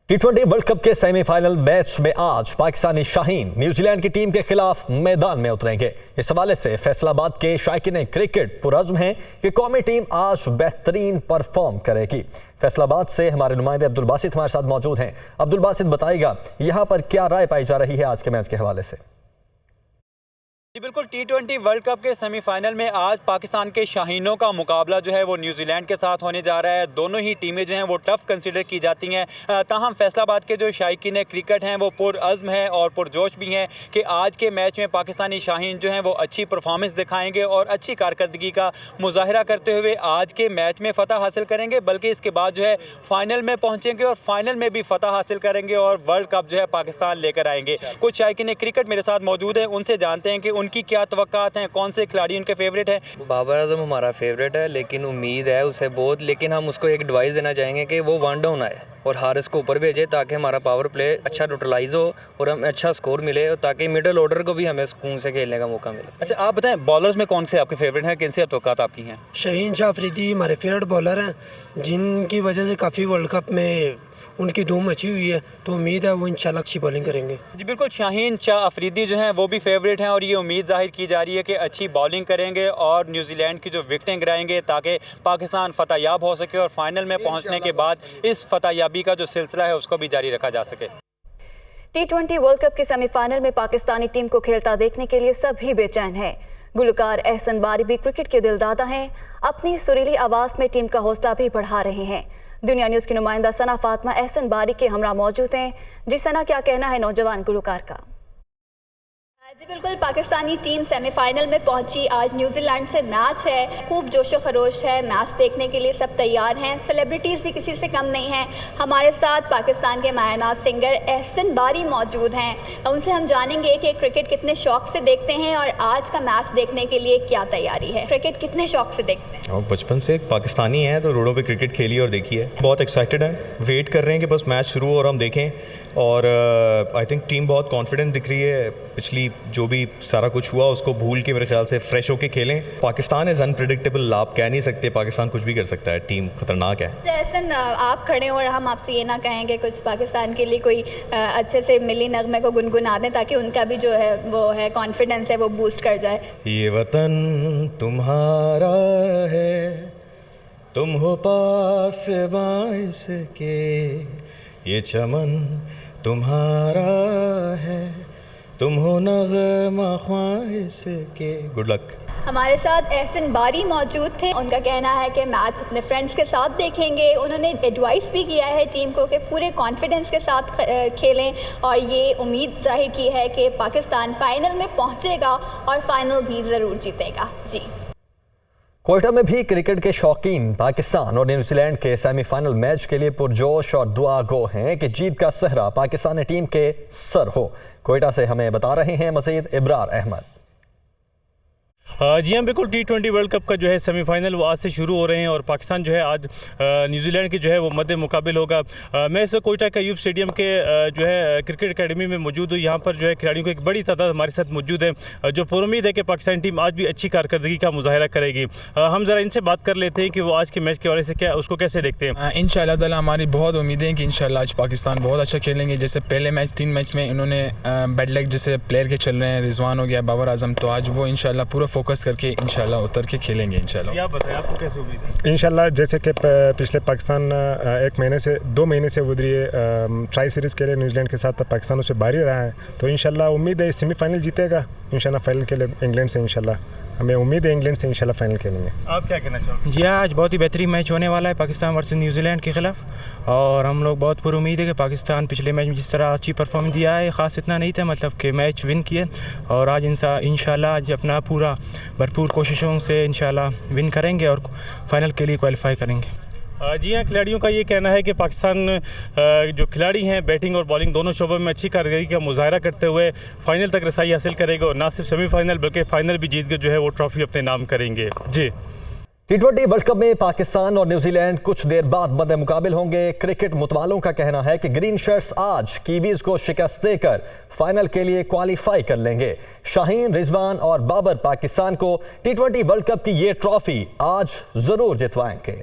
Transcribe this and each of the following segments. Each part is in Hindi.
T20 वर्ल्ड कप के सेमीफाइनल मैच में आज पाकिस्तानी शाहीन न्यूजीलैंड की टीम के खिलाफ मैदान में उतरेंगे। इस हवाले से फैसलाबाद के शायकीन क्रिकेट पुरज़्म हैं कि कौमी टीम आज बेहतरीन परफॉर्म करेगी। फैसलाबाद से हमारे नुमाइंदे अब्दुल बासित हमारे साथ मौजूद हैं। अब्दुल बासित बताएगा यहाँ पर क्या राय पाई जा रही है आज के मैच के हवाले से। जी बिल्कुल, T20 वर्ल्ड कप के सेमीफाइनल में आज पाकिस्तान के शाहीनों का मुकाबला जो है वो न्यूजीलैंड के साथ होने जा रहा है। दोनों ही टीमें जो हैं वो टफ कंसीडर की जाती हैं। ताहम फैसलाबाद के जो शायकीन क्रिकेट हैं वो पुरअज़्म हैं और पुरजोश भी हैं कि आज के मैच में पाकिस्तानी शाहीन जो हैं वो अच्छी परफॉर्मेंस दिखाएंगे और अच्छी कारकर्दगी का मुजाहरा करते हुए आज के मैच में फ़तह हासिल करेंगे, बल्कि इसके बाद जो है फ़ाइनल में पहुँचेंगे और फाइनल में भी फ़तह हासिल करेंगे और वर्ल्ड कप जो है पाकिस्तान लेकर आएंगे। कुछ शायकीन क्रिकेट मेरे साथ मौजूद हैं, उनसे जानते हैं कि उनकी क्या तवक्कात हैं, कौन से खिलाड़ी उनके फेवरेट हैं। बाबर आजम हमारा फेवरेट है, लेकिन उम्मीद है उसे बहुत, लेकिन हम उसको एक एडवाइस देना चाहेंगे कि वो वन डाउन आए और हारिस को ऊपर भेजे ताकि हमारा पावर प्ले अच्छा यूटिलाइज हो और हमें अच्छा स्कोर मिले और ताकि मिडिल ऑर्डर को भी हमें सुकून से खेलने का मौका मिले। अच्छा, आप बताएं बॉलर्स में कौन से आपके फेवरेट हैं, किन से तवक्कात आपकी हैं? शाहीन शाह अफरीदी हमारे फेवरेट बॉलर हैं, जिनकी वजह से काफ़ी वर्ल्ड कप में उनकी धूम अच्छी हुई है, तो उम्मीद है वो इंशाल्लाह अच्छी बॉलिंग करेंगे। जी बिल्कुल, शाहीन शाह अफरीदी जो हैं वो भी फेवरेट हैं और ये उम्मीद जाहिर की जा रही है कि अच्छी बॉलिंग करेंगे और न्यूजीलैंड की जो विकेटें गिराएंगे ताकि पाकिस्तान फतहयाब हो सके और फाइनल में पहुंचने के बाद इस फतहयाबी का जो सिलसिला है उसको भी जारी रखा जा सके। T20 वर्ल्ड कप के सेमीफाइनल में पाकिस्तानी टीम को खेलता देखने के लिए सभी बेचैन हैं। गुलकार एहसन बारी भी क्रिकेट के दिलदादा हैं, अपनी सुरीली आवाज़ में टीम का हौसला भी बढ़ा रहे हैं। दुनिया न्यूज़ की नुमाइंदा सना फातिमा एहसन बारी के हमरा मौजूद हैं। जी सना, क्या कहना है नौजवान गुलकार का? जी बिल्कुल, पाकिस्तानी टीम सेमीफाइनल में पहुंची। आज न्यूजीलैंड से मैच है, खूब जोशो खरोश है, मैच देखने के लिए सब तैयार हैं। सेलिब्रिटीज़ भी किसी से कम नहीं हैं। हमारे साथ पाकिस्तान के मायनाज सिंगर एहसन बारी मौजूद हैं। उनसे हम जानेंगे कि क्रिकेट कितने शौक़ से देखते हैं और आज का मैच देखने के लिए क्या तैयारी है। क्रिकेट कितने शौक़ से देखते हैं? और बचपन से पाकिस्तानी हैं तो रोडों पे क्रिकेट खेली और देखी है। बहुत एक्साइटेड है, वेट कर रहे हैं कि बस मैच शुरू हो और हम देखें। और आई थिंक टीम बहुत कॉन्फिडेंट दिख रही है। पिछली जो भी सारा कुछ हुआ उसको भूल के मेरे ख्याल से फ्रेश होके खेलें। पाकिस्तान इज़ अनप्रेडिक्टेबल, आप कह नहीं सकते, पाकिस्तान कुछ भी कर सकता है, टीम खतरनाक है। जैसन आप खड़े और हम आपसे ये ना कहें कि कुछ पाकिस्तान के लिए कोई अच्छे से मिली नगमे को गुनगुना दें ताकि उनका भी जो है वो है कॉन्फिडेंस है वो बूस्ट कर जाए। ये वतन तुम्हारा है, तुम हो पास बाइस के, ये चमन तुम्हारा है, तुम हो नग़मा ख्वाहिश के। Good luck. हमारे साथ एहसन बारी मौजूद थे। उनका कहना है कि मैच अपने फ्रेंड्स के साथ देखेंगे। उन्होंने एडवाइस भी किया है टीम को कि पूरे कॉन्फिडेंस के साथ खेलें और ये उम्मीद जाहिर की है कि पाकिस्तान फाइनल में पहुंचेगा और फाइनल भी ज़रूर जीतेगा। जी, कोयटा में भी क्रिकेट के शौकीन पाकिस्तान और न्यूजीलैंड के सेमीफाइनल मैच के लिए पुरजोश और दुआ गो हैं कि जीत का सहरा पाकिस्तानी टीम के सर हो। कोयटा से हमें बता रहे हैं मज़ीद इब्रार अहमद। जी हाँ बिल्कुल, T20 वर्ल्ड कप का जो है सेमीफाइनल वो आज से शुरू हो रहे हैं और पाकिस्तान जो है आज न्यूजीलैंड की जो है वो मद्दे मुकाबिल होगा। मैं इस कोयटा के यूब स्टेडियम के जो है क्रिकेट एकेडमी में मौजूद हूँ। यहाँ पर जो है खिलाड़ियों की एक बड़ी तादाद हमारे साथ मौजूद है जो पुरुम्मीद है कि पाकिस्तानी टीम आज भी अच्छी कारकर्दगी का मुजाहरा करेगी। हम ज़रा इनसे बात कर लेते हैं कि वो आज के मैच के हवाले से क्या उसको कैसे देखते हैं। इंशाअल्लाह ताला हमारी बहुत उम्मीदें हैं कि इंशाअल्लाह आज पाकिस्तान बहुत अच्छा खेलेंगे। जैसे पहले मैच 3 मैच में इन्होंने बैड लक जैसे प्लेयर के चल रहे हैं, रिजवान हो गया, बाबर आजम, तो आज वो इंशाअल्लाह पूरा फोकस करके इंशाल्लाह उतर के खेलेंगे इंशाल्लाह। आप बताएं, आपको कैसे उम्मीद है? इंशाल्लाह जैसे कि पिछले पाकिस्तान 2 महीने से उधरी ट्राई सीरीज़ के लिए न्यूजीलैंड के साथ पाकिस्तान उससे बाहर रहा है, तो इंशाल्लाह उम्मीद है सेमीफाइनल जीतेगा इंशाल्लाह। फाइनल के लिए इंग्लैंड से इंशाल्लाह हमें उम्मीद है इंग्लैंड से इंशाल्लाह फाइनल खेलेंगे। आप क्या कहना चाहोगे? जी आज बहुत ही बेहतरीन मैच होने वाला है पाकिस्तान वर्सेस न्यूजीलैंड के खिलाफ और हम लोग बहुत पुरुम्मीद है कि पाकिस्तान पिछले मैच में जिस तरह अच्छी परफॉर्मेंस दिया है, ख़ास इतना नहीं था मतलब कि मैच विन किए और आज इंशाल्लाह आज अपना पूरा भरपूर कोशिशों से इंशाल्लाह विन करेंगे और फाइनल के लिए क्वालिफाई करेंगे। जी हाँ, खिलाड़ियों का ये कहना है कि पाकिस्तान जो खिलाड़ी हैं बैटिंग और बॉलिंग दोनों शोबों में अच्छी कारकर्दगी का मुजाहरा करते हुए फाइनल तक रसाई हासिल करेगा और ना सिर्फ सेमीफाइनल बल्कि फाइनल भी जीत कर जो है वो ट्रॉफी अपने नाम करेंगे। जी, T20 वर्ल्ड कप में पाकिस्तान और न्यूजीलैंड कुछ देर बाद मद्दे मुकाबिल होंगे। क्रिकेट मुतवालों का कहना है कि ग्रीन शर्ट्स आज कीवीज को शिकस्त देकर फाइनल के लिए क्वालिफाई कर लेंगे। शाहीन, रिजवान और बाबर पाकिस्तान को T20 वर्ल्ड कप की ये ट्रॉफी आज जरूर जितवाएंगे।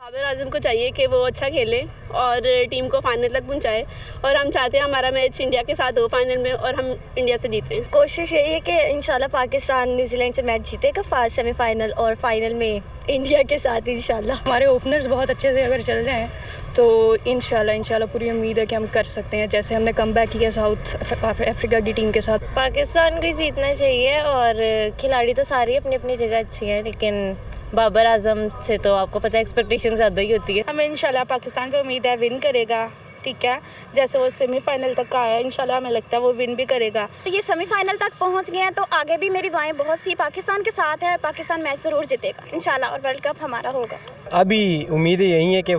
बाबर आजम को चाहिए कि वो अच्छा खेले और टीम को फाइनल तक पहुंचाए और हम चाहते हैं हमारा मैच इंडिया के साथ हो फाइनल में और हम इंडिया से जीतें। कोशिश यही है कि इंशाल्लाह पाकिस्तान न्यूजीलैंड से मैच जीतेगा सेमीफाइनल और फाइनल में इंडिया के साथ इंशाल्लाह। हमारे ओपनर्स बहुत अच्छे से अगर चल जाएं तो इंशाल्लाह पूरी उम्मीद है कि हम कर सकते हैं, जैसे हमने कमबैक किया साउथ अफ्रीका की टीम के साथ। पाकिस्तान को जीतना चाहिए और खिलाड़ी तो सारी अपनी अपनी जगह अच्छी हैं, लेकिन बाबर आजम से तो आपको पता है एक्सपेक्टेशन ज़्यादा ही होती है। हमें इंशाल्लाह पाकिस्तान पे उम्मीद है विन करेगा, ठीक है, जैसे वो सेमीफाइनल तक का आया इंशाल्लाह हमें लगता है वो विन भी करेगा। ये सेमीफाइनल तक पहुंच गए हैं तो आगे भी मेरी दुआएं बहुत सी पाकिस्तान के साथ है, पाकिस्तान मैच ज़रूर जीतेगा इंशाल्लाह और वर्ल्ड कप हमारा होगा। अभी उम्मीदें यही है कि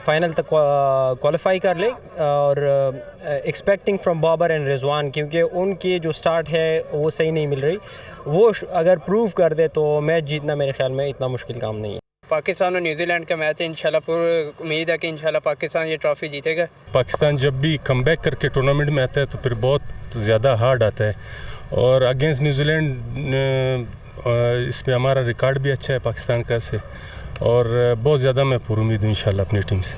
फ़ाइनल तक क्वालिफाई कर ले और expecting from Babar and Rizwan, क्योंकि उनकी जो स्टार्ट है वो सही नहीं मिल रही, वो अगर प्रूव कर दे तो मैच जीतना मेरे ख्याल में इतना मुश्किल काम नहीं है। पाकिस्तान और न्यूजीलैंड का मैच है, इंशाल्लाह पूरी उम्मीद है कि इंशाल्लाह पाकिस्तान ये ट्रॉफी जीतेगा। पाकिस्तान जब भी कमबैक करके टूर्नामेंट में आता है तो फिर बहुत ज़्यादा हार्ड आता है और अगेंस्ट न्यूजीलैंड इसमें हमारा रिकॉर्ड भी अच्छा है पाकिस्तान का से और बहुत ज़्यादा मैं पूरी उम्मीद हूँ इंशाल्लाह अपनी टीम से।